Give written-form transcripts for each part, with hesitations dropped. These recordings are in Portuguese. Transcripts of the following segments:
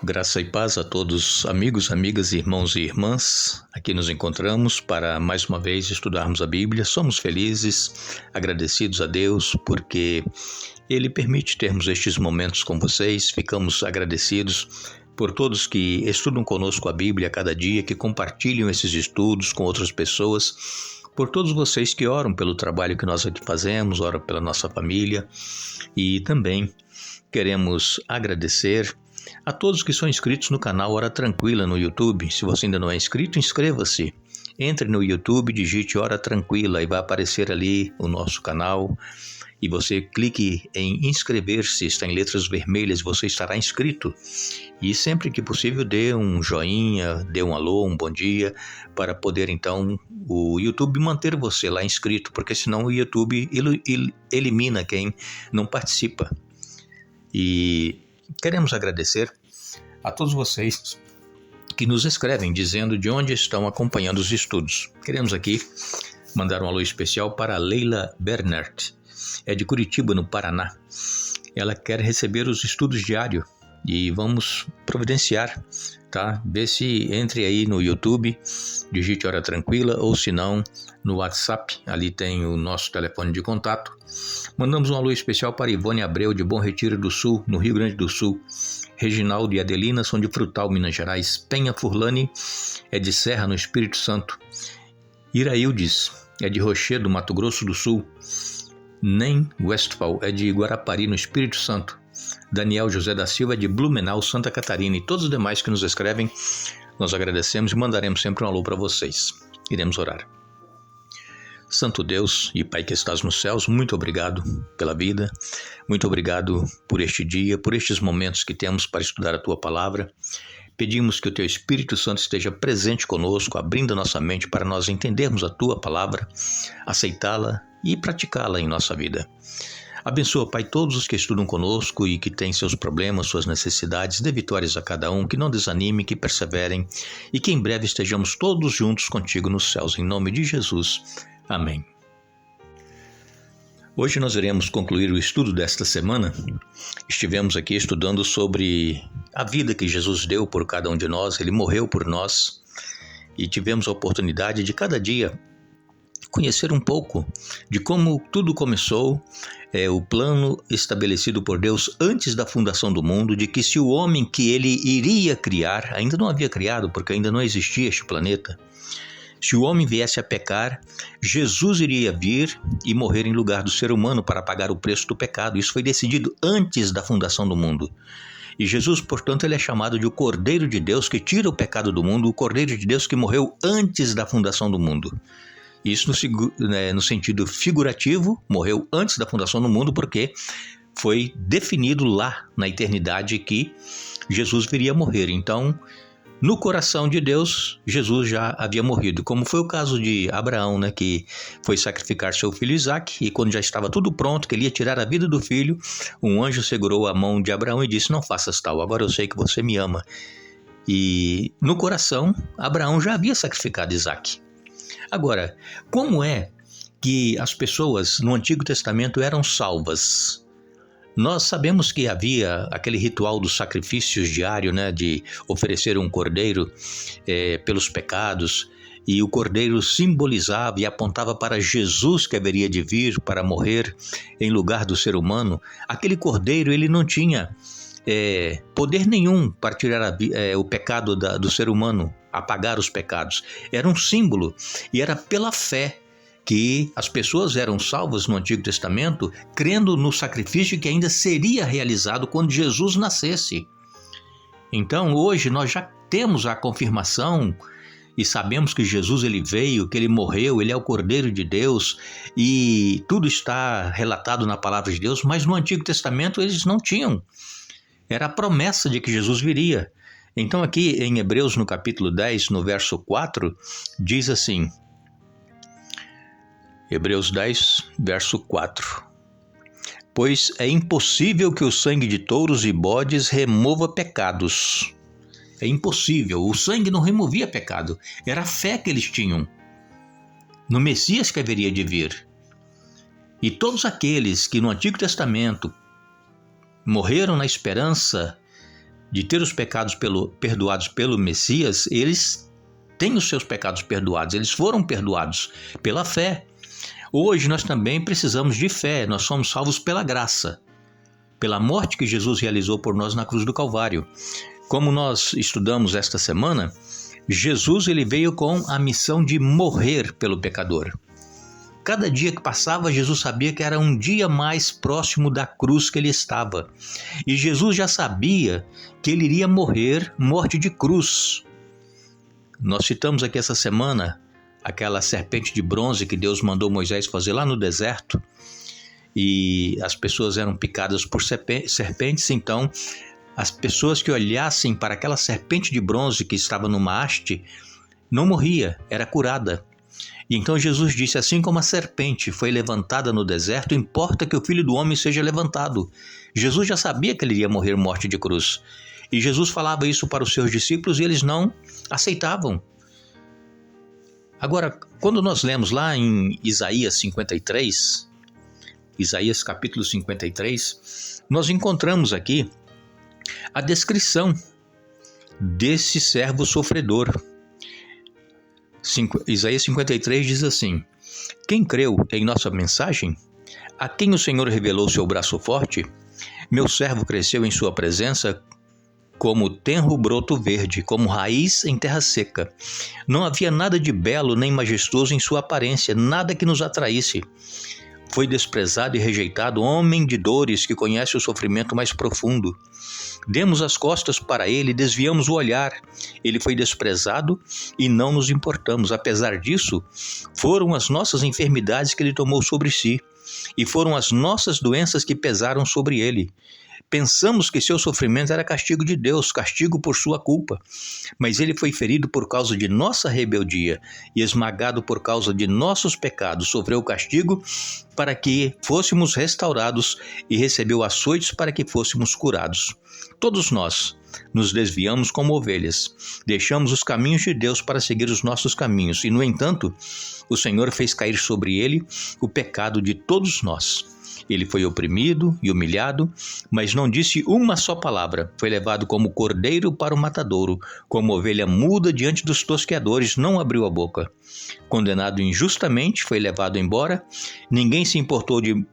Graça e paz a todos, amigos, amigas, irmãos e irmãs. Aqui nos encontramos para mais uma vez estudarmos a Bíblia. Somos felizes, agradecidos a Deus porque Ele permite termos estes momentos com vocês. Ficamos agradecidos por todos que estudam conosco a Bíblia a cada dia, que compartilham esses estudos com outras pessoas, por todos vocês que oram pelo trabalho que nós aqui fazemos, oram pela nossa família, e também queremos agradecer a todos que são inscritos no canal Hora Tranquila no YouTube. Se você ainda não é inscrito, inscreva-se. Entre no YouTube, digite Hora Tranquila e vai aparecer ali o nosso canal. E você clique em inscrever-se, está em letras vermelhas, você estará inscrito. E sempre que possível dê um joinha, dê um alô, um bom dia, para poder então o YouTube manter você lá inscrito, porque senão o YouTube elimina quem não participa. E queremos agradecer a todos vocês que nos escrevem dizendo de onde estão acompanhando os estudos. Queremos aqui mandar um alô especial para a Leila Bernert, é de Curitiba, no Paraná. Ela quer receber os estudos diários e vamos providenciar, tá? Vê se entre aí no YouTube, digite Hora Tranquila, ou se não, no WhatsApp, ali tem o nosso telefone de contato. Mandamos um alô especial para Ivone Abreu, de Bom Retiro do Sul, no Rio Grande do Sul. Reginaldo e Adelina são de Frutal, Minas Gerais. Penha Furlani é de Serra, no Espírito Santo. Iraildes é de Rochedo, Mato Grosso do Sul. Nem Westphal é de Guarapari, no Espírito Santo. Daniel José da Silva é de Blumenau, Santa Catarina. E todos os demais que nos escrevem, nós agradecemos e mandaremos sempre um alô para vocês. Iremos orar. Santo Deus e Pai que estás nos céus, muito obrigado pela vida, muito obrigado por este dia, por estes momentos que temos para estudar a Tua Palavra. Pedimos que o Teu Espírito Santo esteja presente conosco, abrindo a nossa mente para nós entendermos a Tua Palavra, aceitá-la e praticá-la em nossa vida. Abençoa, Pai, todos os que estudam conosco e que têm seus problemas, suas necessidades, dê vitórias a cada um, que não desanimem, que perseverem e que em breve estejamos todos juntos contigo nos céus, em nome de Jesus. Amém. Hoje nós iremos concluir o estudo desta semana. Estivemos aqui estudando sobre a vida que Jesus deu por cada um de nós, Ele morreu por nós e tivemos a oportunidade de cada dia conhecer um pouco de como tudo começou, o plano estabelecido por Deus antes da fundação do mundo, de que se o homem que Ele iria criar, ainda não havia criado porque ainda não existia este planeta, se o homem viesse a pecar, Jesus iria vir e morrer em lugar do ser humano para pagar o preço do pecado. Isso foi decidido antes da fundação do mundo. E Jesus, portanto, ele é chamado de o Cordeiro de Deus que tira o pecado do mundo, o Cordeiro de Deus que morreu antes da fundação do mundo. Isso no sentido figurativo, morreu antes da fundação do mundo, porque foi definido lá na eternidade que Jesus viria a morrer. Então, no coração de Deus, Jesus já havia morrido, como foi o caso de Abraão, que foi sacrificar seu filho Isaque, e quando já estava tudo pronto, que ele ia tirar a vida do filho, um anjo segurou a mão de Abraão e disse: não faças tal, agora eu sei que você me ama. E no coração, Abraão já havia sacrificado Isaque. Agora, como é que as pessoas no Antigo Testamento eram salvas? Nós sabemos que havia aquele ritual dos sacrifícios diário, de oferecer um cordeiro pelos pecados, e o cordeiro simbolizava e apontava para Jesus que haveria de vir para morrer em lugar do ser humano. Aquele cordeiro, ele não tinha poder nenhum para tirar o pecado do ser humano, apagar os pecados. Era um símbolo e era pela fé que as pessoas eram salvas no Antigo Testamento, crendo no sacrifício que ainda seria realizado quando Jesus nascesse. Então, hoje nós já temos a confirmação e sabemos que Jesus ele veio, que ele morreu, ele é o Cordeiro de Deus e tudo está relatado na Palavra de Deus, mas no Antigo Testamento eles não tinham. Era a promessa de que Jesus viria. Então aqui em Hebreus, no capítulo 10, no verso 4, diz assim, Hebreus 10, verso 4. Pois é impossível que o sangue de touros e bodes remova pecados. É impossível, o sangue não removia pecado. Era a fé que eles tinham no Messias que haveria de vir. E todos aqueles que no Antigo Testamento morreram na esperança de ter os pecados perdoados pelo Messias, eles têm os seus pecados perdoados, eles foram perdoados pela fé. Hoje nós também precisamos de fé, nós somos salvos pela graça, pela morte que Jesus realizou por nós na cruz do Calvário. Como nós estudamos esta semana, Jesus ele veio com a missão de morrer pelo pecador. Cada dia que passava, Jesus sabia que era um dia mais próximo da cruz que ele estava. E Jesus já sabia que ele iria morrer morte de cruz. Nós citamos aqui essa semana aquela serpente de bronze que Deus mandou Moisés fazer lá no deserto. E as pessoas eram picadas por serpentes, então as pessoas que olhassem para aquela serpente de bronze que estava numa haste, não morria, era curada. E então Jesus disse, assim como a serpente foi levantada no deserto, importa que o Filho do Homem seja levantado. Jesus já sabia que ele iria morrer morte de cruz. E Jesus falava isso para os seus discípulos e eles não aceitavam. Agora, quando nós lemos lá em Isaías 53, Isaías capítulo 53, nós encontramos aqui a descrição desse servo sofredor. Isaías 53 diz assim: quem creu em nossa mensagem? A quem o Senhor revelou seu braço forte? Meu servo cresceu em sua presença como tenro broto verde, como raiz em terra seca. Não havia nada de belo nem majestoso em sua aparência, nada que nos atraísse. Foi desprezado e rejeitado, homem de dores que conhece o sofrimento mais profundo. Demos as costas para ele, desviamos o olhar. Ele foi desprezado e não nos importamos. Apesar disso, foram as nossas enfermidades que ele tomou sobre si, e foram as nossas doenças que pesaram sobre ele. Pensamos que seu sofrimento era castigo de Deus, castigo por sua culpa. Mas ele foi ferido por causa de nossa rebeldia e esmagado por causa de nossos pecados. Sofreu o castigo para que fôssemos restaurados e recebeu açoites para que fôssemos curados. Todos nós nos desviamos como ovelhas, deixamos os caminhos de Deus para seguir os nossos caminhos. E, no entanto, o Senhor fez cair sobre ele o pecado de todos nós. Ele foi oprimido e humilhado, mas não disse uma só palavra. Foi levado como cordeiro para o matadouro, como ovelha muda diante dos tosqueadores, não abriu a boca. Condenado injustamente, foi levado embora. Ninguém se importou de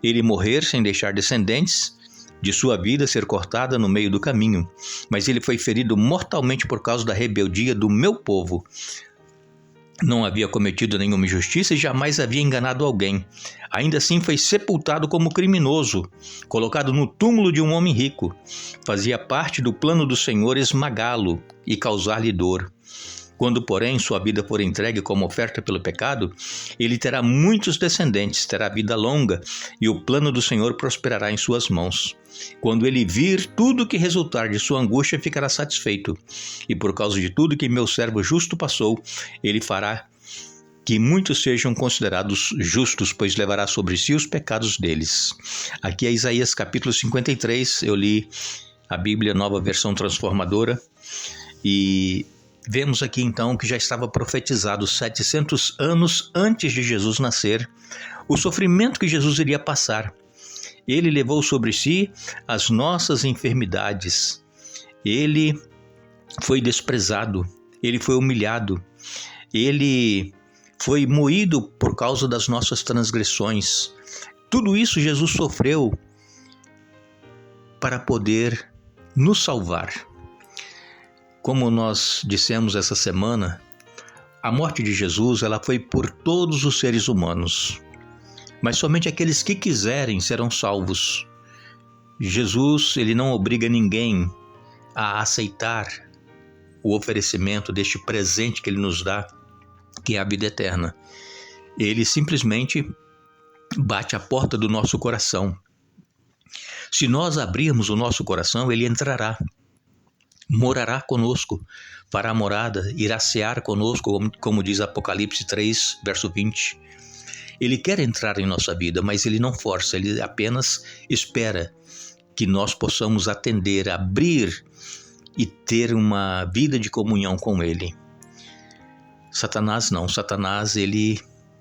ele morrer sem deixar descendentes, de sua vida ser cortada no meio do caminho. Mas ele foi ferido mortalmente por causa da rebeldia do meu povo. Não havia cometido nenhuma injustiça e jamais havia enganado alguém. Ainda assim foi sepultado como criminoso, colocado no túmulo de um homem rico. Fazia parte do plano do Senhor esmagá-lo e causar-lhe dor. Quando, porém, sua vida for entregue como oferta pelo pecado, ele terá muitos descendentes, terá vida longa, e o plano do Senhor prosperará em suas mãos. Quando ele vir tudo que resultar de sua angústia, ficará satisfeito. E por causa de tudo que meu servo justo passou, ele fará que muitos sejam considerados justos, pois levará sobre si os pecados deles. Aqui é Isaías capítulo 53, eu li a Bíblia, Nova Versão Transformadora, e vemos aqui então que já estava profetizado 700 anos antes de Jesus nascer, o sofrimento que Jesus iria passar. Ele levou sobre si as nossas enfermidades. Ele foi desprezado, ele foi humilhado, ele foi moído por causa das nossas transgressões. Tudo isso Jesus sofreu para poder nos salvar. Como nós dissemos essa semana, a morte de Jesus ela foi por todos os seres humanos, mas somente aqueles que quiserem serão salvos. Jesus ele não obriga ninguém a aceitar o oferecimento deste presente que ele nos dá, que é a vida eterna. Ele simplesmente bate à porta do nosso coração. Se nós abrirmos o nosso coração, ele entrará. Morará conosco, fará morada, irá cear conosco, como diz Apocalipse 3, verso 20. Ele quer entrar em nossa vida, mas ele não força, ele apenas espera que nós possamos atender, abrir e ter uma vida de comunhão com ele. Satanás não, Satanás ele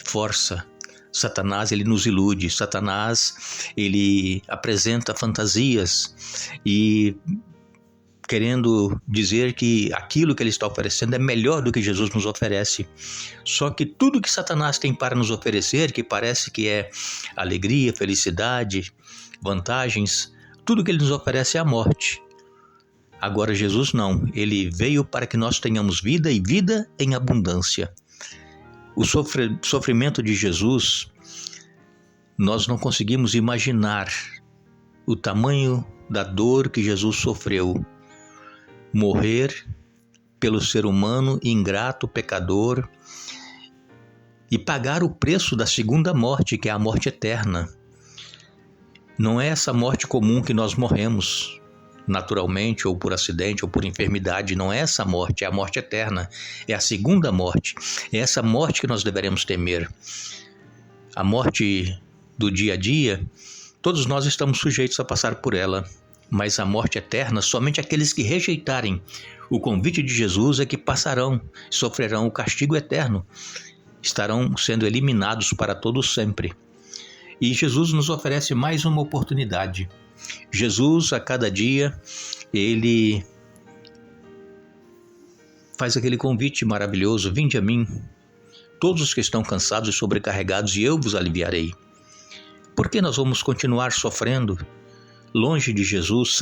força, Satanás ele nos ilude, Satanás ele apresenta fantasias e querendo dizer que aquilo que ele está oferecendo é melhor do que Jesus nos oferece. Só que tudo que Satanás tem para nos oferecer, que parece que é alegria, felicidade, vantagens, tudo que ele nos oferece é a morte. Agora Jesus não, ele veio para que nós tenhamos vida e vida em abundância. O sofrimento de Jesus, nós não conseguimos imaginar o tamanho da dor que Jesus sofreu. Morrer pelo ser humano ingrato, pecador, e pagar o preço da segunda morte, que é a morte eterna. Não é essa morte comum que nós morremos naturalmente, ou por acidente, ou por enfermidade. Não é essa morte, é a morte eterna. É a segunda morte. É essa morte que nós deveremos temer. A morte do dia a dia, todos nós estamos sujeitos a passar por ela. Mas a morte eterna, somente aqueles que rejeitarem o convite de Jesus é que passarão, sofrerão o castigo eterno, estarão sendo eliminados para todo sempre. E Jesus nos oferece mais uma oportunidade. Jesus, a cada dia, ele faz aquele convite maravilhoso: vinde a mim, todos os que estão cansados e sobrecarregados, e eu vos aliviarei. Por que nós vamos continuar sofrendo longe de Jesus,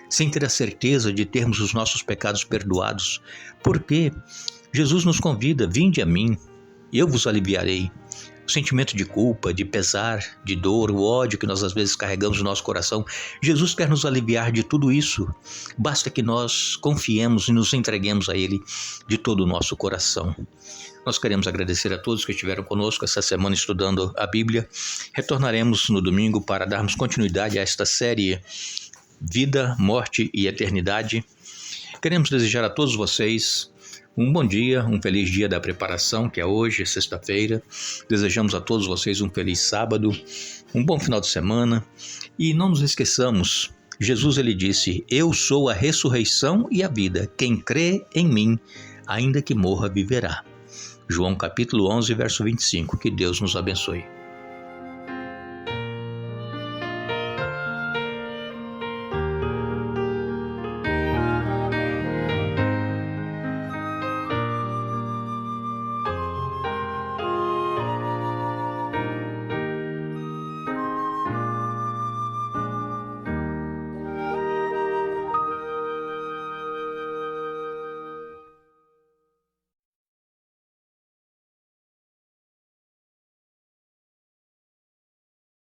sem ter a certeza de termos os nossos pecados perdoados? Porque Jesus nos convida: vinde a mim, eu vos aliviarei. O sentimento de culpa, de pesar, de dor, o ódio que nós às vezes carregamos no nosso coração, Jesus quer nos aliviar de tudo isso. Basta que nós confiemos e nos entreguemos a Ele de todo o nosso coração. Nós queremos agradecer a todos que estiveram conosco essa semana estudando a Bíblia. Retornaremos no domingo para darmos continuidade a esta série Vida, Morte e Eternidade. Queremos desejar a todos vocês um bom dia, um feliz dia da preparação, que é hoje, sexta-feira. Desejamos a todos vocês um feliz sábado, um bom final de semana. E não nos esqueçamos, Jesus ele disse: eu sou a ressurreição e a vida. Quem crê em mim, ainda que morra, viverá. João capítulo 11, verso 25. Que Deus nos abençoe.